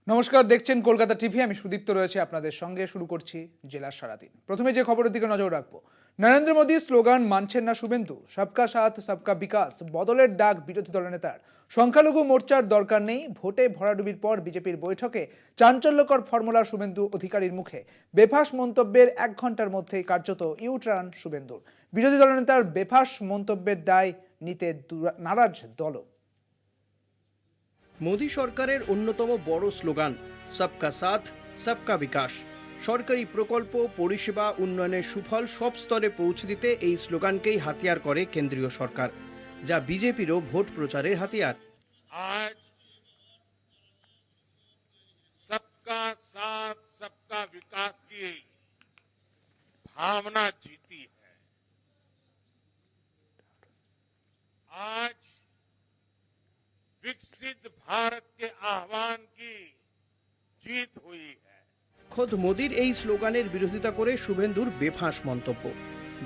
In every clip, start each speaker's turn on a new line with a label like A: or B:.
A: নমস্কার, দেখছেন কলকাতা টিভি। আমি সুদীপ্ত রয়েছে আপনাদের সঙ্গে। শুরু করছি জেলার সারাদিন। প্রথমে যে খবরের দিকে নজর রাখবো, নরেন্দ্র মোদী স্লোগান মানছেন না শুভেন্দু। সবকা সাথ সবকা বিকাশ বদলের ডাক বিরোধী দলনেতার। সংখ্যালঘু মোর্চার দরকার নেই, ভোটে ভরাডুবির পর বিজেপির বৈঠকে চাঞ্চল্যকর ফর্মুলা শুভেন্দু অধিকারীর মুখে। বেফাস মন্তব্যের 1 ঘন্টার মধ্যেই কার্যত ইউটার্ন শুভেন্দুর। বিরোধী দলনেতার বেফাস মন্তব্যের দায় নিতে নারাজ দলও।
B: মোদী সরকারের অন্যতম বড় স্লোগান সবকা সাথ সবকা বিকাশ। সরকারি প্রকল্প পরিষেবা উন্নয়নের সুফল সব স্তরে পৌঁছে দিতে এই স্লোগানকেই হাতিয়ার করে কেন্দ্রীয় সরকার, যা বিজেপিরও ভোট প্রচারের হাতিয়ার।
C: आज सबका साथ सबका विकास की भावना जीती है। आज विकसित भारत के आह्वान की जीत हुई है।
B: খোদ মোদীর এই স্লোগানের বিরোধিতা করে শুভেন্দুর বেফাঁস মন্তব্য।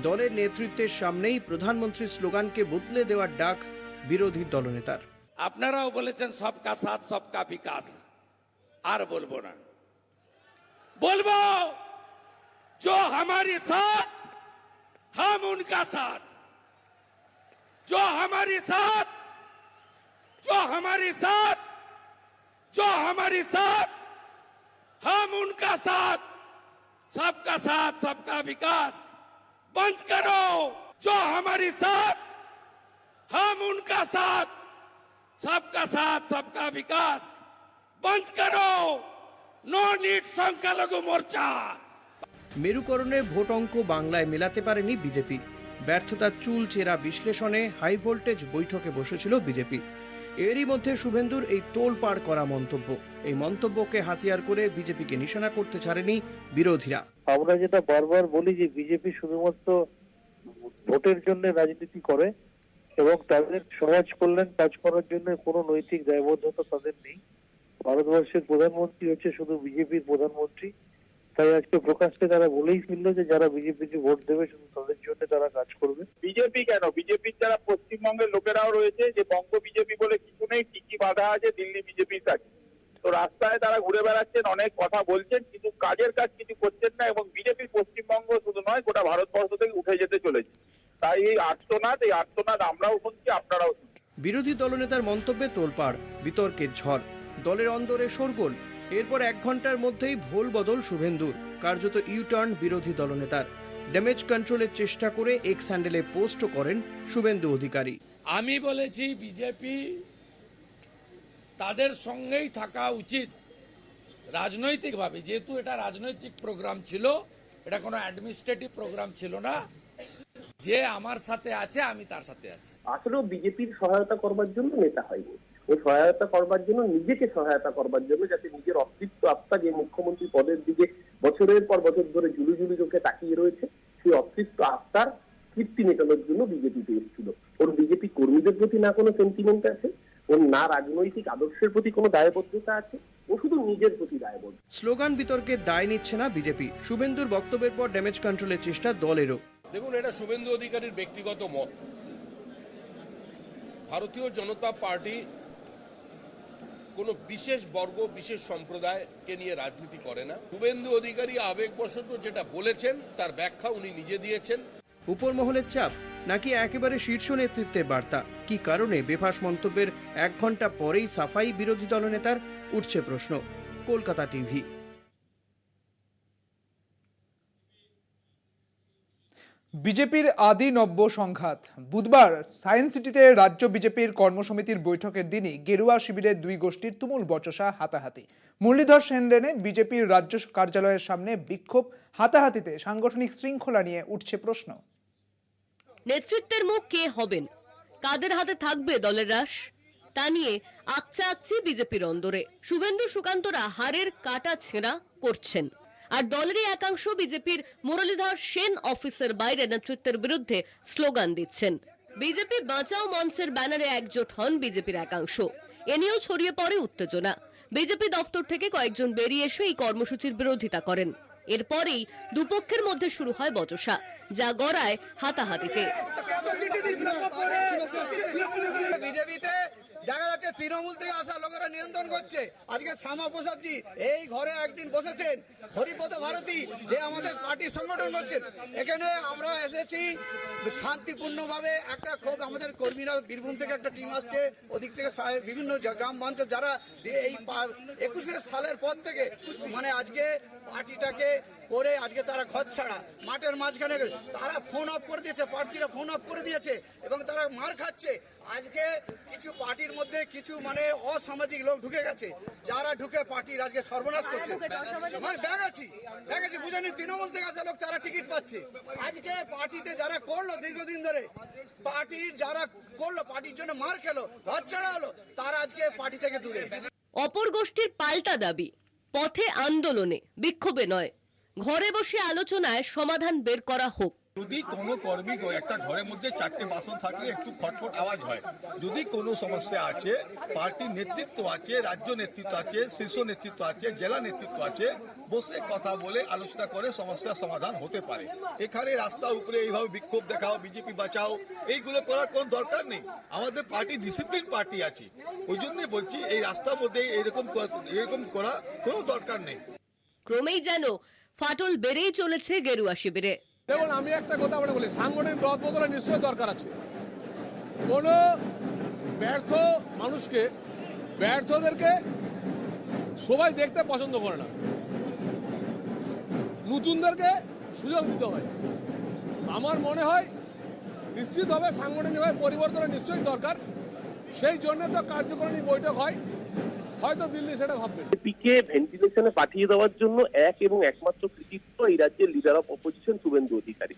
B: দলের নেতৃত্বের সামনেই প্রধানমন্ত্রীর স্লোগানকে বদলে দেওয়ার ডাক বিরোধী দলনেতার।
D: আপনারাও বলেছেন সবকা সাথ সবকা বিকাশ, আর বলবো না। বলবো जो हमारे साथ हम उनका साथ, जो हमारे साथ जो हमारे साथ जो हमारे साथ हम उनका साथ। सबका साथ सबका विकास बंद करो। जो हमारे साथ हम उनका साथ, सबका साथ सबका विकास बंद करो। नो नीड संख्यालघु मोर्चा।
B: মেরুকরণে ভোট অঙ্ক বাংলায় মেলাতে পারেনি বিজেপি। ব্যর্থতার চুল চেরা বিশ্লেষণে হাই ভোল্টেজ বৈঠকে বসেছিল বিজেপি। এরই মধ্যে শুভেন্দুর এই তোলপাড় করা মন্তব্য, এই মন্তব্যকে হাতিয়ার করে বিজেপিকে নিশানা করতে ছাড়েনি বিরোধীরা।
E: আমরা যেটা বারবার বলি যে বিজেপি শুধুমাত্র ভোটের জন্য রাজনীতি করে এবং তাদের সমাজ কল্যাণ কাজ করার জন্য কোনো নৈতিক দায়বদ্ধতা তাদের নেই। ভারতবর্ষের প্রধানমন্ত্রী হচ্ছে শুধু বিজেপির প্রধানমন্ত্রী। তাই আজকে প্রকাশ্যে তারা বলেই ফেললো যে যারা বিজেপিকে ভোট দেবে শুধু তাদের জন্য তারা কাজ করবে।
F: বিজেপি কেন, বিজেপির যারা পশ্চিমবঙ্গের লোকেরাও রয়েছে, যে বঙ্গ বিজেপি বলে কিছু নেই, ঠিকই বাধা আছে দিল্লি বিজেপির কাছে। তো রাস্তায় তারা ঘুরে বেড়াচ্ছেন, অনেক কথা বলছেন, কিন্তু কাজের কাজ কিছু করছেন না। এবং বিজেপির পশ্চিমবঙ্গ শুধু নয়, গোটা ভারতবর্ষ থেকে উঠে যেতে চলেছে। তাই এই আর্তনাদ আমরাও শুনছি, আপনারাও শুনছি।
B: বিরোধী দলনেতার মন্তব্যে তোলপাড়, বিতর্কের ঝড়, দলের অন্দরে শোরগোল। এরপর 1 ঘন্টার মধ্যেই ভোল বদল শুভেন্দুর, কার্যত ইউটার্ন বিরোধী দলনেতার। ড্যামেজ কন্ট্রোলের চেষ্টা করে এক্স হ্যান্ডেলে পোস্ট করেন শুভেন্দু অধিকারী।
D: আমি বলেছি বিজেপি তাদের সঙ্গেই থাকা উচিত রাজনৈতিকভাবে, যেহেতু এটা রাজনৈতিক প্রোগ্রাম ছিল, এটা কোনো অ্যাডমিনিস্ট্রেটিভ প্রোগ্রাম ছিল না। যে আমার সাথে আছে আমি তার সাথে আছি।
G: আসলেও বিজেপির সহায়তা করবার জন্য নেতা হয়নি, ও সহায়তা করবার জন্য নিজেকে সহায়তা করবার জন্য, যাতে নিজের অস্তিত্ব আত্মা যে মুখ্যমন্ত্রী পদের দিকে বছরের পর বছর ধরে জুলি জুলি চোখে তাকিয়ে রয়েছে, সেই অস্তিত্ব আত্মার তৃপ্তি মেটানোর জন্য বিজেপিতে এসেছিল। ওর বিজেপি কর্মীদের প্রতি না কোনো সেন্টিমেন্ট আছে, ওর না রাজনৈতিক আদর্শের প্রতি কোনো দায়বদ্ধতা আছে, ও শুধু নিজের প্রতি দায়বদ্ধ।
B: স্লোগান বিতর্কের দায় নিচ্ছে না বিজেপি। শুভেন্দুর বক্তব্যের পর ড্যামেজ কন্ট্রোলের চেষ্টা দলেরও।
H: দেখুন, এটা শুভেন্দু অধিকারীর ব্যক্তিগত মত। ভারতীয় জনতা পার্টি কোনো বিশেষ বর্গ বিশেষ সম্প্রদায়কে নিয়ে রাজনীতি করে না। শুভেন্দু অধিকারী আবেগবশত যেটা বলেছেন তার ব্যাখ্যা উনি নিজে দিয়েছেন।
B: উপর মহলের চাপ নাকি একেবারে শীর্ষ নেতৃত্বের বার্তা? কি কারণে বেফাস মন্তব্যের 1 ঘন্টা পরেই সাফাই বিরোধী দলনেতার? উঠছে প্রশ্ন। কলকাতা টিভি।
A: বিজেপির আদি নব্য সংঘাত। বুধবার সায়েন্স সিটিতে রাজ্য বিজেপির কর্মসমিতির বৈঠকের দিনই গেরুয়া শিবিরের 2 গোষ্ঠীর তুমুল বচসা, হাতাহাতি। মুরলীধর সেন লেনে বিজেপির রাজ্য কার্যালয়ের সামনে বিক্ষোভ, হাতাহাতিতে সাংগঠনিক শৃঙ্খলা নিয়ে উঠছে প্রশ্ন।
I: নেতৃত্বের মুখ কে হবেন, কাদের হাতে থাকবে দলের রাশ, তা নিয়ে আকচা আকচি বিজেপির অন্দরে। শুভেন্দু সুকান্তরা হারের কাটা ছেঁড়া করছেন, আর দলেরই একাংশ বিজেপির মুরলীধর সেন অফিসের বাইরে নেতৃত্বের বিরুদ্ধে স্লোগান দিচ্ছেন। বিজেপি বাঁচাও মঞ্চের ব্যানারে একজোট হন বিজেপির একাংশ। এ নিয়েও ছড়িয়ে পড়ে উত্তেজনা। বিজেপি দপ্তর থেকে কয়েকজন বেরিয়ে এসে এই কর্মসূচির বিরোধিতা করেন। এরপরেই দুপক্ষের মধ্যে শুরু হয় বচসা, যা গড়ায় হাতাহাতিতে।
J: বিজেপিতে দেখা যাচ্ছে তৃণমূল থেকে আসা লোকেরা নিয়ন্ত্রণ করছে। আজকে শ্যামা প্রসাদ জি এই ঘরে একদিন বসেছেন, হরিপদ ভারতী যে আমাদের পার্টির সংগঠন করছেন, এখানে আমরা এসেছি শান্তিপূর্ণভাবে। একটা খুব আমাদের কর্মীরা বীরভূম থেকে একটা টিম আসছে, ওদিক থেকে বিভিন্ন গ্রাম অঞ্চল যারা এই 21 সালের পর থেকে মানে আজকে পার্টিটাকে করে আজকে তারা ঘর ছাড়া মাঠের মাঝখানে তারা ফোন অফ করে দিয়েছে, প্রার্থীরা ফোন অফ করে দিয়েছে এবং তারা মার খাচ্ছে। আজকে কিছু পার্টির মধ্যে কিছু মানে অসামাজিক লোক ঢুকে গেছে, যারা ঢুকে পার্টির আজকে সর্বনাশ করছে। দেখাচ্ছি বুঝেনি, তৃণমূল থেকে আসা লোক তারা টিকিট পাচ্ছে। আজকে পার্টিতে যারা করলো দীর্ঘদিন ধরে, পার্টির যারা করলো, পার্টির জন্য মার খেলো, ঘর ছাড়া হলো, তারা আজকে পার্টি থেকে দূরে।
I: অপর গোষ্ঠীর পাল্টা দাবি, পথে আন্দোলনে, বিক্ষোভে নয়, ঘরে বসে আলোচনায় সমাধান বের করা হোক।
K: যদি কোনো কর্মী একটা ঘরের মধ্যে 4টে বাসন থাকলে একটু খটখট আওয়াজ হয়, যদি কোনো সমস্যা আছে, পার্টির নেতৃত্ব আছে, রাজ্য নেতৃত্ব আছে, শীর্ষ নেতৃত্ব আছে, জেলা নেতৃত্ব আছে, বসে কথা বলে আলোচনা করে সমস্যার সমাধান হতে পারে। এখানে রাস্তা উপরে এইভাবে বিক্ষোভ দেখাও, বিজেপি বাঁচাও, এইগুলো করার কোনো দরকার নেই। আমাদের পার্টি ডিসিপ্লিন পার্টি আছে, ওই জন্য বলছি এই রাস্তার মধ্যে এরকম করা কোনো দরকার নেই।
I: ক্রমেই যেন ফাটল বেড়েই চলেছে গেরুয়া শিবিরে।
L: দেখুন, আমি একটা কথা বলি, সাংগঠনিক দল বদলের নিশ্চয়ই দরকার আছে। কোন ব্যর্থ মানুষকে, ব্যর্থদেরকে সবাই দেখতে পছন্দ করে না, নতুনদেরকে সুযোগ দিতে হয়। আমার মনে হয় নিশ্চিতভাবে সাংগঠনিকভাবে পরিবর্তনের নিশ্চয়ই দরকার। সেই জন্য তো কার্যকরী বৈঠক হয়, হয়তো দিল্লি সেটা ভাববে।
G: বিজেপিকে ভেন্টিলেশনে পাঠিয়ে দেওয়ার জন্য এক এবং একমাত্র কৃতিত্ব এই রাজ্যের leader of opposition Suvendu Adhikari.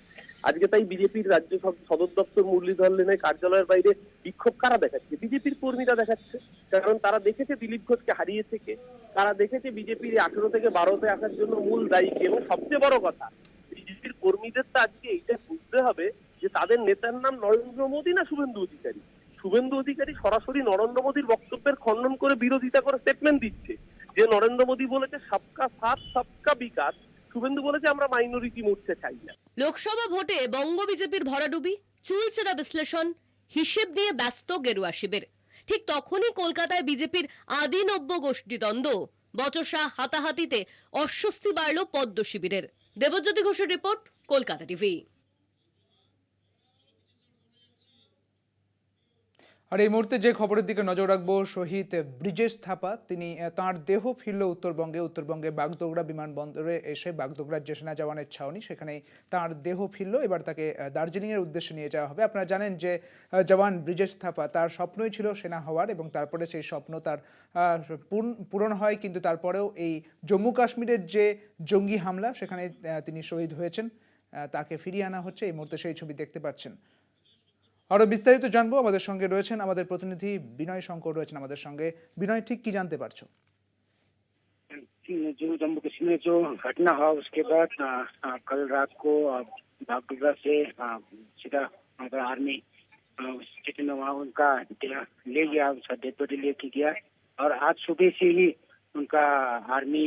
G: আজকে তাই বিজেপির রাজ্য সদর দপ্তর মুরলীধর লেনের কার্যালয়ের বাইরে বিক্ষোভ কারা দেখাচ্ছে? বিজেপির কর্মীরা দেখাচ্ছে। কারণ তারা দেখেছে দিলীপ ঘোষকে হারিয়ে থেকে, তারা দেখেছে বিজেপির 18 থেকে 12তে আসার জন্য মূল দায়ীকে। এবং সবচেয়ে বড় কথা, বিজেপির কর্মীদের তো আজকে এইটা বুঝতে হবে যে তাদের নেতার নাম নরেন্দ্র মোদী না শুভেন্দু অধিকারী। শুভেন্দু অধিকারী সরাসরি নরেন্দ্র মোদীর বক্তব্যের খণ্ডন করে বিরোধিতা করে স্টেটমেন্ট দিচ্ছে যে নরেন্দ্র মোদী বলেছে সবকা সাথ সবকা বিকাশ, শুভেন্দু বলেছে আমরা মাইনরিটি মোর্চা চাই না।
I: লোকসভা ভোটে বঙ্গ বিজেপির ভরাডুবি, চুলচেরা বিশ্লেষণ, হিসেব নিয়ে ব্যস্ত গেরুয়া শিবির। ঠিক তখনই কলকাতায় বিজেপির আদি নব্য গোষ্ঠী দ্বন্দ্ব, বচসা হাতাহাতিতে অস্বস্তি বাড়ল পদ্ম শিবিরের। দেবজ্যোতি ঘোষের রিপোর্ট, কলকাতা টিভি।
A: আর এই মুহূর্তে যে খবরের দিকে নজর রাখবো, শহীদ ব্রিজেশ থাপা তিনি তাঁর দেহ ফিরল উত্তরবঙ্গে বাগডোগরা বিমানবন্দরে এসে বাগডোগরার যে সেনা জওয়ানের ছাউনি, সেখানে তাঁর দেহ ফিরল। এবার তাকে দার্জিলিংয়ের উদ্দেশ্যে নিয়ে যাওয়া হবে। আপনারা জানেন যে জওয়ান ব্রিজেশ থাপা, তার স্বপ্নই ছিল সেনা হওয়ার, এবং তারপরে সেই স্বপ্ন তার পূরণ হয়। কিন্তু তারপরেও এই জম্মু কাশ্মীরের যে জঙ্গি হামলা, সেখানে তিনি শহীদ হয়েছেন। তাকে ফিরিয়ে আনা হচ্ছে, এই মুহূর্তে সেই ছবি দেখতে পাচ্ছেন। আরো বিস্তারিত জানবো, আমাদের সঙ্গে রয়েছেন আমাদের প্রতিনিধি বিনয় শঙ্কর রয়েছেন আমাদের সঙ্গে। বিনয়, ঠিক কি জানতে পারছো?
M: जो जम्मू कश्मीर में जो घटना हुआ उसके बाद कल रात को बागडोगरा से सीधा आर्मी स्टेशन में वहाँ उनका ले गया, उसका डेड बॉडी लेके गया। और आज सुबह से ही उनका आर्मी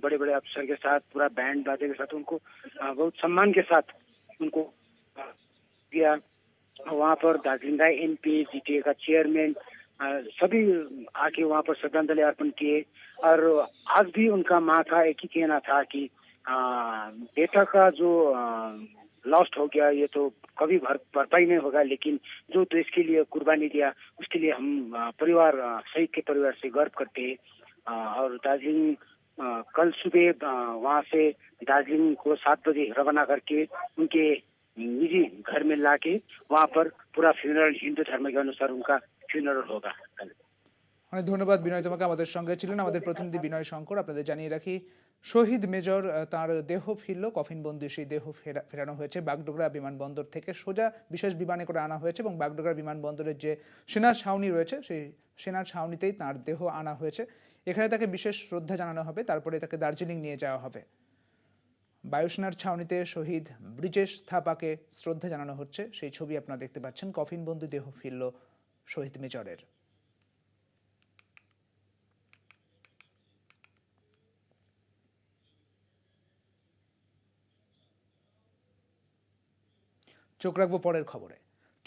M: बड़े बड़े अफसर के साथ, पूरा बैंड बाजे के साथ उनको बहुत सम्मान के साथ उनको किया। वहाँ पर दार्जिलिंग का MP, GTA का चेयरमैन सभी आके वहाँ पर श्रद्धांजलि अर्पण किए। और आज भी उनका माँ का एक ही कहना था कि बेटा का जो लॉस्ट हो गया ये तो कभी भरपाई नहीं होगा, लेकिन जो देश के लिए कुर्बानी दिया उसके लिए हम परिवार, शहीद के परिवार से गर्व करते हैं। और दार्जिलिंग कल सुबह वहाँ से दार्जिलिंग को 7 बजे रवाना करके उनके निजी घर में लाके वहाँ पर पूरा फ्यूनरल हिंदू धर्म के अनुसार उनका फ्यूनरल होगा।
A: অনেক ধন্যবাদ বিনয়, তোমাকে। আমাদের সঙ্গে ছিলেন আমাদের প্রতিনিধি বিনয় শঙ্কর। আপনাদের জানিয়ে রাখি, শহীদ মেজর তার দেহ ফিরল, কফিনবন্দি সেই দেহ ফেরানো হয়েছে বাগডোগরা বিমানবন্দর থেকে। সোজা বিশেষ বিমানে করে আনা হয়েছে এবং বাগডোগরা বিমানবন্দরের যে সেনা ছাউনি রয়েছে, সেই সেনা ছাউনিতেই তার দেহ আনা হয়েছে। এখানে তাকে বিশেষ শ্রদ্ধা জানানো হবে, তারপরে তাকে দার্জিলিং নিয়ে যাওয়া হবে। বায়ুসেনার ছাউনিতে শহীদ ব্রিজেশ থাপাকে শ্রদ্ধা জানানো হচ্ছে, সেই ছবি আপনারা দেখতে পাচ্ছেন। কফিনবন্দি দেহ ফিরল শহীদ মেজরের। চোখ রাখবো পরের খবরে।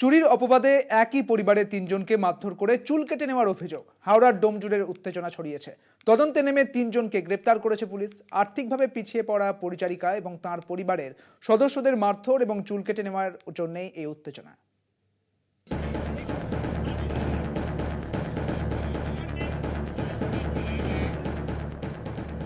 A: চুরির অপবাদে একই পরিবারের 3 জনকে মারধর করে চুল কেটে নেওয়ার অভিযোগ হাওড়ার ডোমজুড়ের উত্তেজনা ছড়িয়েছে। তদন্তে নেমে 3 জনকে গ্রেপ্তার করেছে পুলিশ। আর্থিকভাবে পিছিয়ে পড়া পরিচারিকা এবং তার পরিবারের সদস্যদের মারধর এবং চুল কেটে নেওয়ার জন্যই এই উত্তেজনা।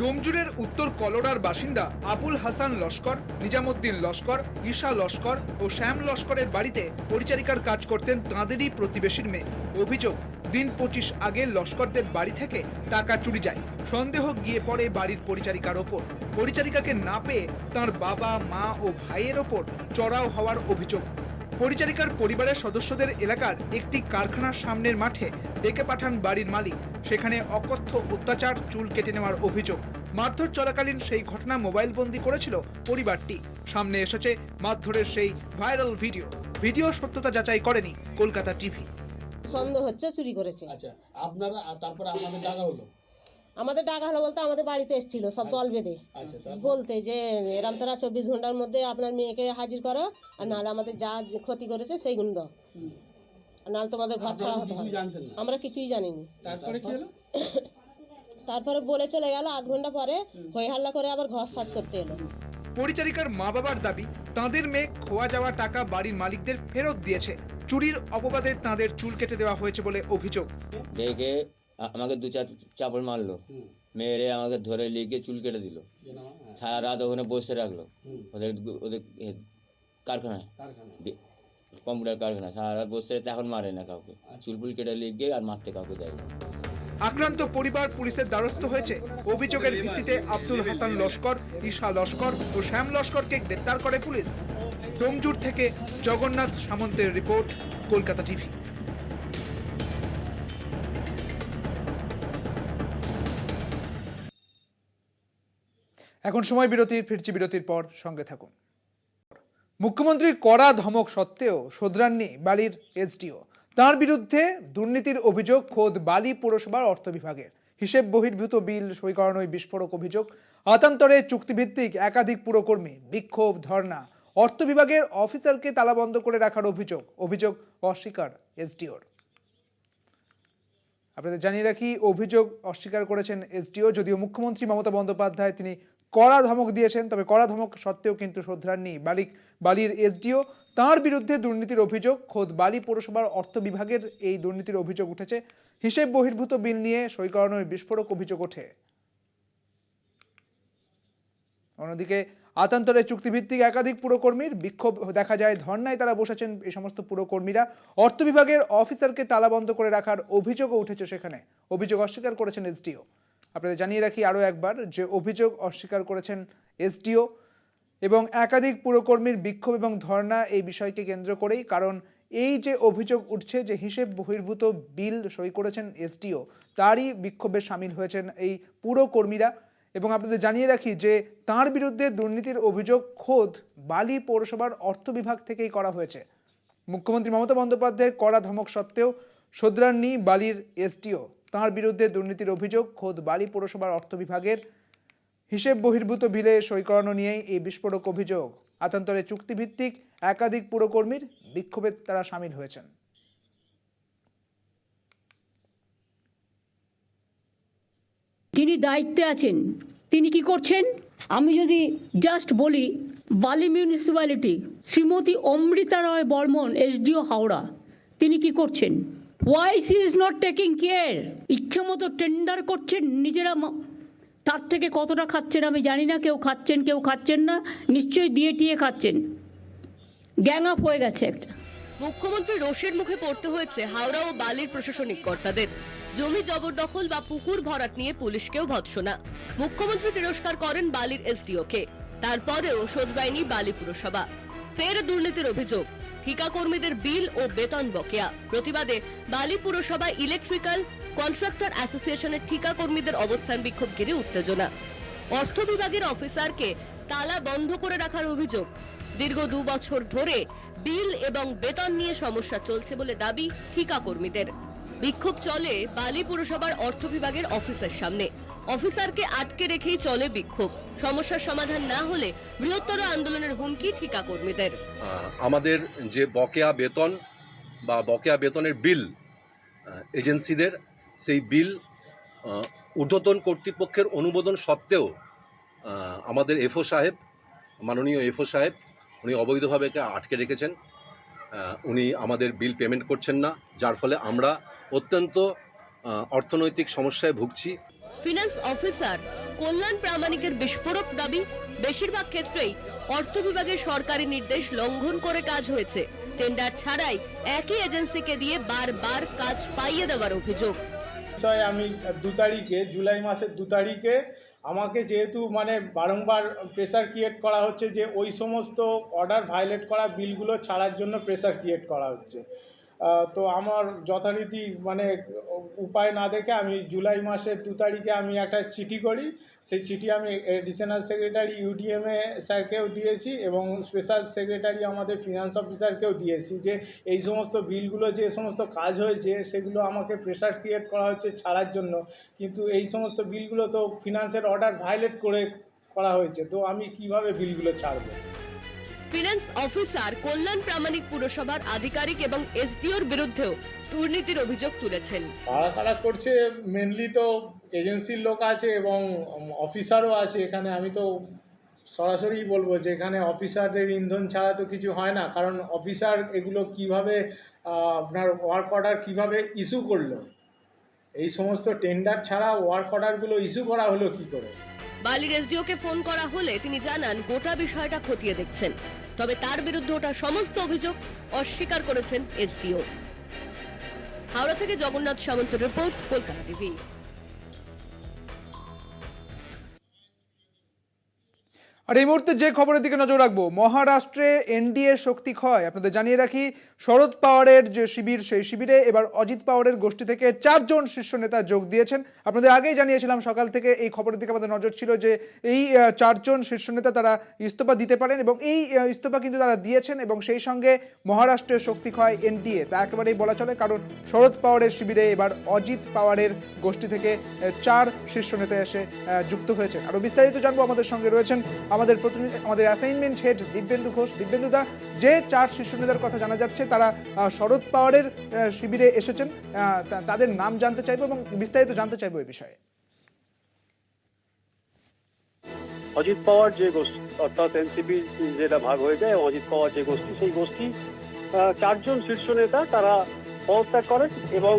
A: ডোমজুড়ের উত্তর কলোরার বাসিন্দা আবুল হাসান লস্কর, নিজামুদ্দিন লস্কর, ঈশা লস্কর ও শ্যাম লস্করের বাড়িতে পরিচারিকার কাজ করতেন তাঁদেরই প্রতিবেশীর মেয়ে। অভিযোগ, দিন 25 আগে লস্করদের বাড়ি থেকে টাকা চুরি যায়। সন্দেহ গিয়ে পড়ে বাড়ির পরিচারিকার ওপর। পরিচারিকাকে না পেয়ে তাঁর বাবা, মা ও ভাইয়ের ওপর চড়াও হওয়ার অভিযোগ। পরিচারিকার পরিবারের সদস্যদের এলাকার একটি কারখানার সামনের মাঠে ডেকে পাঠান বাড়ির মালিক। সেখানে অকথ্য অত্যাচার, চুল কেটে নেওয়ার অভিযোগ। মারধর চলাকালীন সেই ঘটনা মোবাইল বন্দী করেছিল পরিবারটি। সামনে এসেছে মারধরের সেই ভাইরাল ভিডিও সত্যতা যাচাই করেনি কলকাতা টিভি।
N: সন্দেহ হচ্ছে চুরি করেছে।
L: আচ্ছা, আপনারা তারপরে আপনাদের ডাকা হলো?
N: আমাদের ডাকা হলো বলতে আমাদের বাড়িতে এসেছিল সব দল বেঁধে বলতে যে এরম তারা 24 ঘন্টার মধ্যে আপনার মেয়েকে হাজির করো, আর নাহলে আমাদের যা ক্ষতি করেছে সেইগুলো দাও, নাহলে তোমাদের ঘর ছাড়া হতে হবে। আমরা কিছুই জানিনি।
L: তারপরে কি হলো?
N: তারপরে বলে চলে গেল। আধ ঘন্টা পরে হই হাল্লা করে আবার ঘর সাজ করতে এলো।
A: পরিচারিকার মা বাবার দাবি, তাঁদের মেয়ে খোয়া যাওয়া টাকা বাড়ির মালিকদের ফেরত দিয়েছে। চুরির অপবাদে তাঁদের চুল কেটে দেওয়া হয়েছে বলে অভিযোগ।
O: দেখে আমাকে 2-4 চাপড় মারলো, মেরে আমাকে ধরে নিয়ে গিয়ে চুল কেটে দিল। সারা রাত ওখানে বসে রাখলো ওদের কারখানায়, কম্পিউটার কারখানা। সারা রাত বসে এখন মারে না কাউকে, চুল ফুল কেটে নিয়ে গিয়ে আর মারতে কাউকে দেয়।
A: আক্রান্ত পরিবার পুলিশের দ্বারস্থ হয়েছে। অভিযোগের ভিত্তিতে আব্দুল হাসান লস্কর, ঈশা লস্কর ও শ্যাম লস্করকে গ্রেপ্তার করে পুলিশ। ডোমজুড় থেকে জগন্নাথ সামন্তের রিপোর্ট, কলকাতা টিভি। এখন সময় বিরতির, ফিরছি বিরতির পর, সঙ্গে থাকুন। মুখ্যমন্ত্রীর কড়া ধমক সত্ত্বেও শোধরাননি বালির এসডিও। তার বিরুদ্ধে দুর্নীতির অভিযোগ খোদ বালি পৌরসভার অর্থ বিভাগের। হিসেব বহির্ভূত বিল সই করানোয় বিস্ফোরক অভিযোগ। আতান্তরে চুক্তিভিত্তিক একাধিক পুরকর্মী বিক্ষোভ, ধর্ণা। অর্থ বিভাগের অফিসারকে তালাবন্ধ করে রাখার অভিযোগ অস্বীকার এসডিওর। আপনাদের জানিয়ে রাখি, অভিযোগ অস্বীকার করেছেন এসডিও। যদিও মুখ্যমন্ত্রী মমতা বন্দ্যোপাধ্যায় তিনি কড়া ধমক দিয়েছেন, তবে কড়া ধমক সত্ত্বেও কিন্তু শোধরাননি বালির এসডিও। তার বিরুদ্ধে দুর্নীতির অভিযোগ। খোদ বালি পৌরসভার অর্থ বিভাগের এই দুর্নীতির অভিযোগ উঠেছে। হিসেব বহির্ভূত বিল নিয়ে সই করানোর বিস্ফোরক অভিযোগ ওঠে। অন্যদিকে আতান্তরে চুক্তিভিত্তিক একাধিক পুরকর্মীর বিক্ষোভ দেখা যায়, ধর্নায় তারা বসেছেন এই সমস্ত পুরকর্মীরা। অর্থ বিভাগের অফিসারকে তালাবন্ধ করে রাখার অভিযোগও উঠেছে সেখানে। অভিযোগ অস্বীকার করেছেন এসডিও। আপনাদের জানিয়ে রাখি আরও একবার যে অভিযোগ অস্বীকার করেছেন এসডিও এবং একাধিক পুরকর্মীর বিক্ষোভ এবং ধর্না এই বিষয়কে কেন্দ্র করেই। কারণ এই যে অভিযোগ উঠছে যে হিসেব বহির্ভূত বিল সই করেছেন এসডিও, তারই বিক্ষোভে সামিল হয়েছেন এই পুরকর্মীরা। এবং আপনাদের জানিয়ে রাখি যে তার বিরুদ্ধে দুর্নীতির অভিযোগ খোদ বালি পৌরসভার অর্থ বিভাগ থেকেই করা হয়েছে। মুখ্যমন্ত্রী মমতা বন্দ্যোপাধ্যায়ের কড়া ধমক সত্ত্বেও শোধরাননি বালির এসডিও। তাঁর বিরুদ্ধে দুর্নীতির অভিযোগ খোদ বালি পৌরসভার অর্থ বিভাগের। হিসেব বহির্ভূত বিলে সই করানো নিয়েই এই বিস্ফোরক অভিযোগ। আতান্তরে চুক্তিভিত্তিক একাধিক পুরকর্মীর বিক্ষোভে তারা সামিল হয়েছেন।
P: যিনি দায়িত্বে আছেন তিনি কি করছেন? আমি যদি জাস্ট বলি, বালি মিউনিসিপ্যালিটি শ্রীমতী অমৃতা রায় বর্মন, এসডিও হাওড়া, তিনি কি করছেন? Why she is not taking care? ইচ্ছা মতো টেন্ডার করছেন নিজেরা, তার থেকে কতটা খাচ্ছেন আমি জানি না। কেউ খাচ্ছেন, কেউ খাচ্ছেন না, নিশ্চয়ই দিয়ে টিয়ে খাচ্ছেন। গ্যাং আপ হয়ে গেছে একটা।
I: মুখ্যমন্ত্রী রোষের মুখে পড়তে হয়েছে হাওড়া ও বালির প্রশাসনিক কর্তাদের। জমি জবরদখল বা পুকুর ভরাট নিয়ে পুলিশকেও ভৎসনা। মুখ্যমন্ত্রী তিরস্কার করেন বালির এসডিওকে, তারপরেও শোধরায়নি বালি পুরসভা। ফের দুর্নীতির অভিযোগ, ঠিকা কর্মীদের বিল ও বেতন বকেয়া। প্রতিবাদে বালি পুরসভা ইলেকট্রিক্যাল কন্ট্রাক্টর অ্যাসোসিয়েশনের ঠিকা কর্মীদের অবস্থান বিক্ষোভ ঘিরে উত্তেজনা। অর্থ বিভাগের অফিসারকে তালা বন্ধ করে রাখার অভিযোগ। দীর্ঘ 2 বছর ধরে বিল এবং বেতন নিয়ে সমস্যা চলছে বলে দাবি ঠিকা কর্মীদের। বিক্ষোভ চলে বালি পুরসভার অর্থ বিভাগের অফিসের সামনে। অফিসারকে আটকে রেখেই চলে বিক্ষোভ। সমস্যার সমাধান না হলে বৃহত্তর আন্দোলনের হুমকি ঠিকা কর্মীদের।
Q: আমাদের যে বকেয়া বেতন বা বকেয়া বেতনের বিল এজেন্সিদের, সেই বিল ঊর্ধ্বতন কর্তৃপক্ষের অনুমোদন সত্ত্বেও আমাদের এফও সাহেব, মাননীয় এফও সাহেব, উনি অবৈধভাবে আটকে রেখেছেন। উনি আমাদের বিল পেমেন্ট করছেন না, যার ফলে আমরা অত্যন্ত অর্থনৈতিক সমস্যায় ভুগছি।
I: ফিনান্স অফিসার কল্যাণ প্রামাণিকের বিস্ফোরক দাবি, বেশিরভাগ ক্ষেত্রেই অর্থ বিভাগের সরকারি নির্দেশ লঙ্ঘন করে কাজ হয়েছে। টেন্ডার ছাড়াই একই এজেন্সিকে দিয়ে বারবার কাজ পাইয়ে দেওয়ার অভিযোগ।
R: আমি 2 তারিখে, জুলাই মাসের 2 তারিখে আমাকে যেহেতু বারংবার প্রেসার ক্রিয়েট করা হচ্ছে যে ওই সমস্ত অর্ডার ভায়োলেট করা বিলগুলো ছাড়ার জন্য প্রেসার ক্রিয়েট করা হচ্ছে, তো আমার যথারীতি উপায় না দেখে আমি জুলাই মাসের 2 তারিখে আমি একটা চিঠি করি। সেই চিঠি আমি এডিশনাল সেক্রেটারি ইউডিএমএ স্যারকেও দিয়েছি এবং স্পেশাল সেক্রেটারি আমাদের ফিনান্স অফিসারকেও দিয়েছি যে এই সমস্ত বিলগুলো যে সমস্ত কাজ হয়েছে সেগুলো আমাকে প্রেসার ক্রিয়েট করা হচ্ছে ছাড়ার জন্য, কিন্তু এই সমস্ত বিলগুলো তো ফিনান্সের অর্ডার ভায়োলেট করে করা হয়েছে, তো আমি কিভাবে বিলগুলো ছাড়বো।
I: ফিনান্স অফিসার কল্যাণ প্রামাণিক পুরসভার আধিকারিক এবং এসডিওর বিরুদ্ধেও দুর্নীতির অভিযোগ তুলেছেন।
R: কারা করছে মেনলি তো এজেন্সির লোক আছে এবং অফিসারও আছে এখানে। আমি তো সরাসরি বলবো যে এখানে অফিসারদের ইন্ধন ছাড়া তো কিছু হয় না, কারণ অফিসার এগুলো কিভাবে আপনার ওয়ার্ক অর্ডার কিভাবে ইস্যু করলো, এই সমস্ত টেন্ডার ছাড়া ওয়ার্ক অর্ডারগুলো ইস্যু করা হলো কি করে।
I: বালির এসডিওকে ফোন করা হলে তিনি জানান গোটা বিষয়টা খতিয়ে দেখছেন, তবে তার বিরুদ্ধে ওঠা সমস্ত অভিযোগ অস্বীকার করেছেন এসডিও। হাওড়া থেকে জগন্নাথ সামন্তের রিপোর্ট, কলকাতা টিভি।
A: আর এই মুহূর্তে যে খবরের দিকে নজর রাখবো, মহারাষ্ট্রে এনডিএ শক্তি ক্ষয়। আপনাদের জানিয়ে রাখি, শরদ পাওয়ারের যে শিবির, সেই শিবিরে এবার অজিত পাওয়ারের গোষ্ঠী থেকে 4 জন শীর্ষ নেতা যোগ দিয়েছেন। আপনাদের আগেই জানিয়েছিলাম, সকাল থেকে এই খবরের দিকে আমাদের নজর ছিল যে এই 4 জন শীর্ষ নেতা তারা ইস্তফা দিতে পারেন এবং এই ইস্তফা কিন্তু তারা দিয়েছেন এবং সেই সঙ্গে মহারাষ্ট্রের শক্তি ক্ষয় এনডিএ, তা একেবারেই বলা চলে, কারণ শরদ পাওয়ারের শিবিরে এবার অজিত পাওয়ারের গোষ্ঠী থেকে 4 শীর্ষ নেতা এসে যুক্ত হয়েছেন। আরও বিস্তারিত জানবো, আমাদের সঙ্গে রয়েছেন আমাদের প্রতিনিধি, আমাদের অ্যাসাইনমেন্ট হেড দিব্যেন্দু ঘোষ। দিব্যেন্দুদা, যে 4 শীর্ষ নেতার কথা জানা যাচ্ছে তারা শরদ পাওয়ারের শিবিরে এসেছেন, তাদের নাম জানতে চাইবো এবং বিস্তারিত জানতে চাইবো এই বিষয়ে।
S: অজিত পাওয়ার যে গোষ্ঠী, অর্থাৎ এনসিপি যেটা ভাগ হয়ে যায়, অজিত পাওয়ার যে গোষ্ঠী, সেই গোষ্ঠী 4 জন শীর্ষ নেতা তারা পদত্যাগ করেন এবং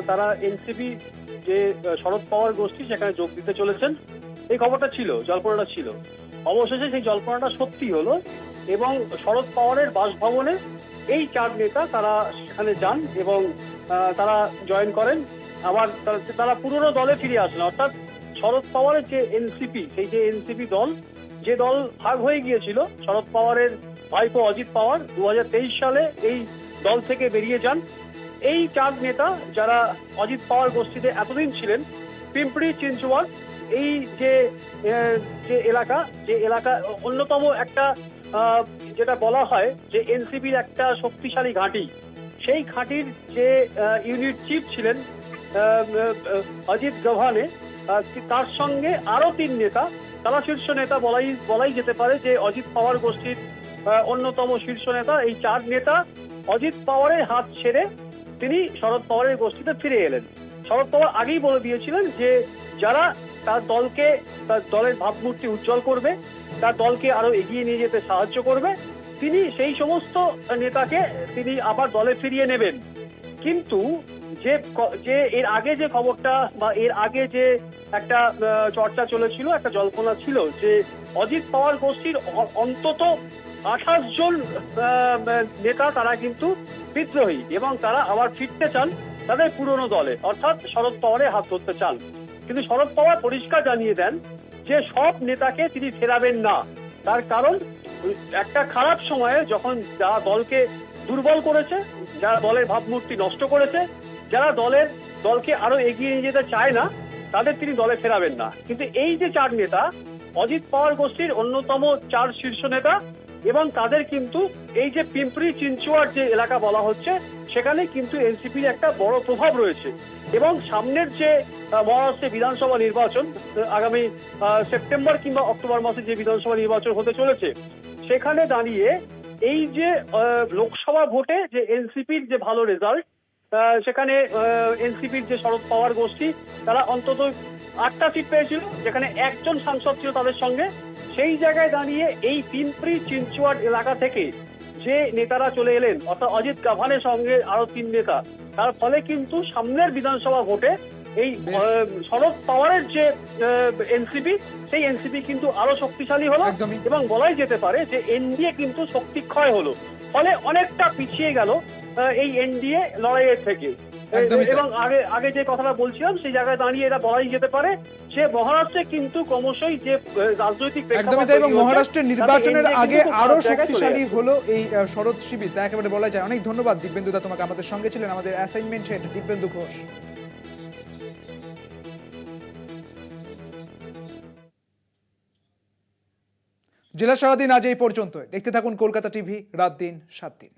S: তারা এনসিপি যে শরদ পাওয়ার গোষ্ঠী সেখানে যোগ দিতে চলেছেন। এই খবরটা ছিল, জল্পনাটা ছিল, অবশেষে সেই জল্পনাটা সত্যি হলো এবং শরদ পাওয়ারের বাসভবনে এই 4 নেতা তারা সেখানে যান এবং তারা জয়েন করেন। আবার তারা পুরনো দলে ফিরে আসেন, অর্থাৎ শরদ পাওয়ারের যে এনসিপি, সেই যে এনসিপি দল, যে দল ভাগ হয়ে গিয়েছিল, শরদ পাওয়ারের ভাইপো অজিত পাওয়ার 2023 সালে এই দল থেকে বেরিয়ে যান। এই 4 নেতা যারা অজিত পাওয়ার গোষ্ঠীতে এতদিন ছিলেন, পিম্পরি চিঞ্চওয়াড এই যে এলাকা অন্যতম একটা যেটা বলা হয় যে এনসিপির একটা শক্তিশালী ঘাঁটি, সেই ঘাঁটির যে ইউনিট চিফ ছিলেন অজিত গভানে, তার সঙ্গে আরো 3 নেতা, তারা শীর্ষ নেতা বলাই যেতে পারে যে অজিত পাওয়ার গোষ্ঠীর অন্যতম শীর্ষ নেতা। এই 4 নেতা অজিত পাওয়ারের হাত ছেড়ে তিনি শরদ পাওয়ারের গোষ্ঠীতে ফিরে এলেন। শরদ পাওয়ার আগেই বলে দিয়েছিলেন যে যারা তার দলকে, তার দলের ভাবমূর্তি উজ্জ্বল করবে, তার দলকে আরো এগিয়ে নিয়ে যেতে সাহায্য করবে, তিনি সেই সমস্ত নেতাকে তিনি আবার দলে ফিরিয়ে নেবেন। কিন্তু যে এর আগে যে খবরটা বা এর আগে যে একটা চর্চা চলেছিল, একটা জল্পনা ছিল যে অজিত পাওয়ার গোষ্ঠীর অন্তত 28 জন নেতা তারা কিন্তু বিদ্রোহী এবং তারা আবার ফিরতে চান তাদের পুরনো দলে, অর্থাৎ শরদ পাওয়ারের হাত ধরতে চান। কিন্তু শরদ পাওয়ার পরিষ্কার জানিয়ে দেন যে সব নেতাকে তিনি ফেরাবেন না। তার কারণ, একটা খারাপ সময়ে যখন যারা দলকে দুর্বল করেছে, যারা দলের ভাবমূর্তি নষ্ট করেছে, যারা দলকে আরো এগিয়ে নিয়ে যেতে চায় না, তাদের তিনি দলে ফেরাবেন না। কিন্তু এই যে 4 নেতা, অজিত পাওয়ার গোষ্ঠীর অন্যতম 4 শীর্ষ নেতা এবং তাদের কিন্তু এই যে পিম্পরি চিঞ্চওয়াড যে এলাকা বলা হচ্ছে, সেখানে কিন্তু এনসিপির একটা বড় প্রভাব রয়েছে এবং সামনের যে মহারাষ্ট্রে বিধানসভা নির্বাচন, আগামী সেপ্টেম্বর কিংবা অক্টোবর মাসে যে বিধানসভা নির্বাচন হতে চলেছে, সেখানে দাঁড়িয়ে এই যে লোকসভা ভোটে যে এনসিপির যে ভালো রেজাল্ট, সেখানে এনসিপির যে শরদ পাওয়ার গোষ্ঠী তারা অন্তত 8টা সিট পেয়েছিল, যেখানে একজন সাংসদ ছিল তাদের সঙ্গে। সেই জায়গায় দাঁড়িয়ে এই পিম্পরি চিনচুয়াড এলাকা থেকে যে নেতারা চলে এলেন, অর্থাৎ অজিত গাভানের সঙ্গে আরো 3 নেতা, তার ফলে কিন্তু সামনের বিধানসভা ভোটে এই শরদ পাওয়ারের যে এনসিপি, সেই এনসিপি কিন্তু আরো শক্তিশালী হলো এবং বলাই যেতে পারে যে এনডিএ কিন্তু শক্তি ক্ষয় হলো, ফলে অনেকটা পিছিয়ে গেল এই এনডিএ লড়াইয়ের থেকে। এবং আগে যে কথাটা বলছিলাম সেই জায়গায় দাঁড়িয়ে এটা বলাই যেতে পারে যে মহারাষ্ট্রে কিন্তু ক্রমশই যে রাজনৈতিক
A: এবং মহারাষ্ট্রের নির্বাচনের আগে আরো শক্তিশালী হলো এই শরৎ শিবির, তা একেবারে বলা যায়। অনেক ধন্যবাদ দিব্যেন্দু দা, তোমাকে আমাদের সঙ্গে ছিলেন আমাদের অ্যাসাইনমেন্ট হেড দিব্যেন্দু ঘোষ। জেলা সারাদিন আজ এই পর্যন্ত। দেখতে থাকুন কলকাতা টিভি, রাত দিন 7 দিন।